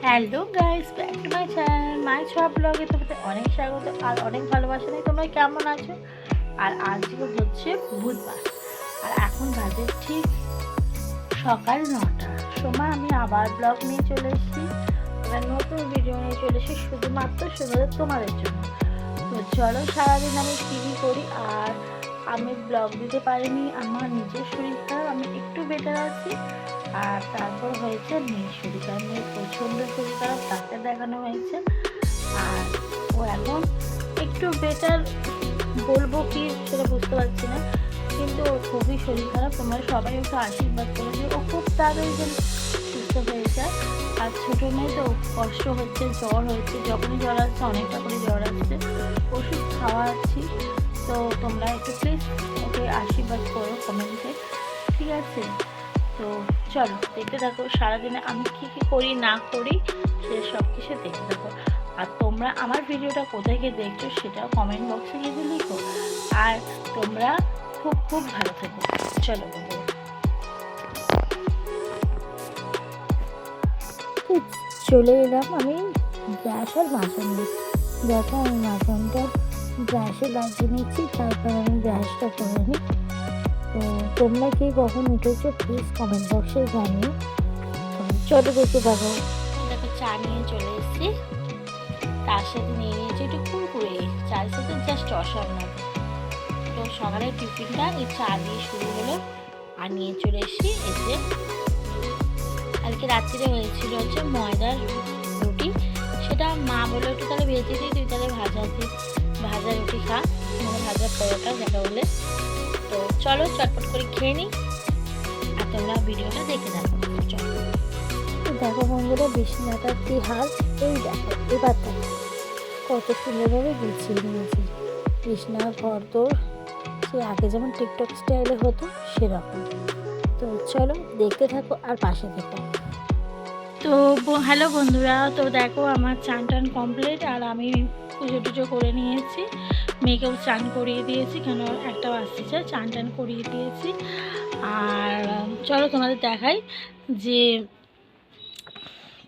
Hello guys, back to my channel my ছোঁয়া ব্লগে তোমাদের অনেক স্বাগত আর অনেক ভালোবাসা নেই। তোমরা কেমন আছো? আর আজকে হচ্ছে বুধবার আর এখন বাজে ঠিক সকাল 9টা সময়। আমি আবার ব্লগ নিয়ে চলে এসেছি, এবার নতুন ভিডিও নিয়ে চলে এসেছি শুধুমাত্র তোমাদের জন্য। তো চলো, সারাদিন আমি টিভি করি আর আমি ব্লগ দিতে পারিনি, আমার নিজের শরীর খারাপ, আমি একটু বেটার আছি। আর তারপর হয়েছে মেয়ের শরীর খারাপ, মেয়ের প্রচণ্ড শরীর খারাপ, ডাক্তার দেখানো হয়েছে আর ও এখন একটু বেটার, বলবো কি সেটা বুঝতে পারছি না, কিন্তু ওর খুবই শরীর খারাপ। তোমরা সবাই একটু আশীর্বাদ করে যে ও খুব তাড়াতাড়ি যেন সুস্থ হয়ে যায়। আর ছোটো মেয়ে তো কষ্ট হচ্ছে, জ্বর হচ্ছে, যখনই জ্বর আসছে অনেকটা করে জ্বর আসছে, ওষুধ খাওয়াচ্ছি। তো তোমরা একটু প্লিজ ওকে আশীর্বাদ করো কমেন্টে, ঠিক আছে? তো চলো দেখতে থাকো সারাদিনে আমি কী কী করি না করি সে সব কিছু দেখতে থাকো। আর তোমরা আমার ভিডিওটা কোথায় গিয়ে দেখছো সেটাও কমেন্ট বক্সে গিয়ে লিখো। আর তোমরা খুব খুব ভালো থেকো। চলো চলে এলাম আমি গ্যাস আর মাখন নিয়ে। দেখো আমি মাখনটা গ্যাসে লাগিয়ে নিচ্ছি, তারপর আমি গ্যাসটা করে নিই। তো তোমরা কি কখন উঠেছো প্লিজ কমেন্ট বক্সে জানিও। চলো দেখতে পাবো। দেখো চা নিয়ে চলে এসেছি, তার সাথে নিয়ে নিয়েছি একটু কুরকুরে, চায়ের সাথে জাস্ট অসাধারণ। তো সকালের টিফিনটা এই চা দিয়ে শুরু হলো আর নিয়ে চলে এসেছি এসে। কালকে রাত্রিরে হয়েছিল হচ্ছে ময়দার রুটি, সেটা মা বলে একটু তাহলে ভেজে দিই, তুই তাহলে ভাজা রুটি খা, মানে ভাজা পরোটা যেটা বলে। তো চলো চটপট করে খেয়ে নিই আর তোমরা ভিডিওটা দেখে থাকো। চলো দেখো বন্ধুরা, বিছানাটার কি হাল, এই দেখো এবার দেখো কত সুন্দরভাবে গুছিয়ে নিয়েছি। বিছনা ঘর তোর সে আগে যেমন টিকটক স্টাইলে হতো সেরকম। তো চলো দেখতে থাকো আর পাশে থেকো। তো হ্যালো বন্ধুরা, তো দেখো আমার চান টান কমপ্লিট আর আমি পুজো টুজো করে নিয়েছি, মেয়েকেও চান করিয়ে দিয়েছি, কেন একটা বাচ্চা চান টান করিয়ে দিয়েছি। আর চলো তোমাদের দেখাই যে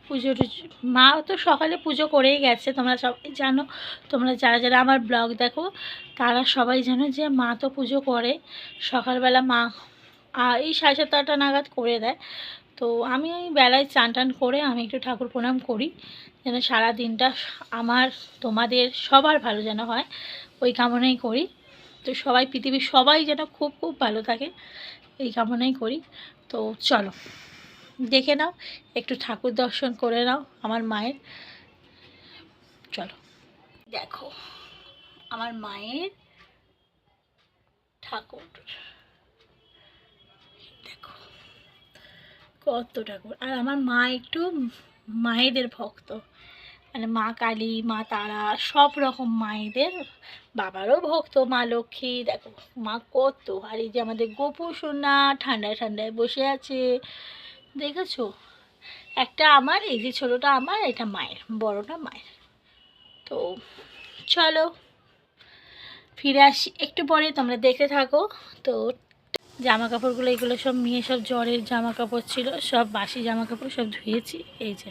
পুজো টুজো মা তো সকালে পুজো করেই গেছে, তোমরা সবাই জানো। তোমরা যারা যারা আমার ব্লগ দেখো তারা সবাই জানো যে মা তো পুজো করে সকালবেলা, মা এই 7:30-8টা নাগাদ করে দেয়। তো আমি ওই বেলায় চান টান করে আমি একটু ঠাকুর প্রণাম করি, যেন সারা দিনটা আমার তোমাদের সবার ভালো যেন হয়, ওই কামনাই করি। তো সবাই পৃথিবীর সবাই যেন খুব খুব ভালো থাকে, এই কামনাই করি। তো চলো দেখে নাও, একটু ঠাকুর দর্শন করে নাও আমার মায়ের। চলো দেখো আমার মায়ের ঠাকুর, দেখো কত ঠাকুর। আর আমার মা একটু মায়েদের ভক্ত, মানে মা কালী, মা তারা, সব রকম মায়েদের, বাবারও ভক্ত, মা লক্ষ্মী। দেখো মা কত, আর এই যে আমাদের গোপু সোনা ঠান্ডায় ঠান্ডায় বসে আছে, দেখেছো? একটা আমার, এই যে ছোটোটা আমার, এটা মায়ের, বড়টা মায়ের। তো চলো ফিরে আসি একটু পরে, তোমরা দেখতে থাকো। তো জামা কাপড়গুলো এগুলো সব নিয়ে, সব জ্বরের জামা কাপড় ছিল, সব বাসি জামা কাপড় সব ধুয়েছি। এই যে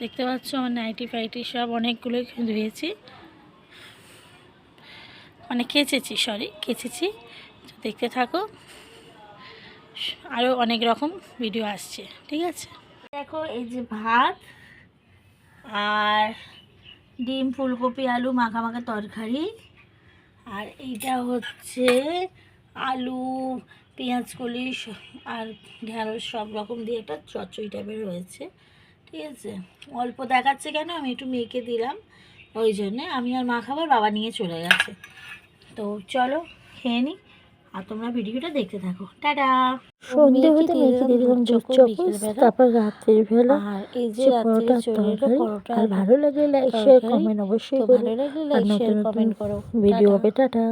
দেখতে পাচ্ছ আমার নাইটি ফাইটি সব অনেকগুলোই ধুয়েছি, মানে কেচেছি। তো দেখতে থাকো, আরও অনেক রকম ভিডিও আসছে, ঠিক আছে? দেখো এই যে ভাত আর ডিম ফুলকপি আলু মাখা তরকারি, আর এইটা হচ্ছে আলু পেঁয়াজ কলি আর ঢেঁড়স সব রকম দিয়ে একটা চচ্চড়ি টাইপের রয়েছে, ঠিক আছে? অল্প দেখাচ্ছে কেন, আমি একটু মেয়েকে দিলাম, ওই জন্যে। আমি আর মা খাবার, বাবা নিয়ে চলে গেছে। তো চলো খেয়ে নিই আর তোমরা ভিডিওটা দেখতে থাকো। টাটা। সন্ধে হতে মেখে দিলাম দুধ চকোস, তারপর রাত্রির বেলা আর এই যে পরোটা তরকারি। আর ভালো লাগলে লাইক শেয়ার কমেন্ট অবশ্যই করো, আর নতুন নতুন ভিডিও হবে। টাটা।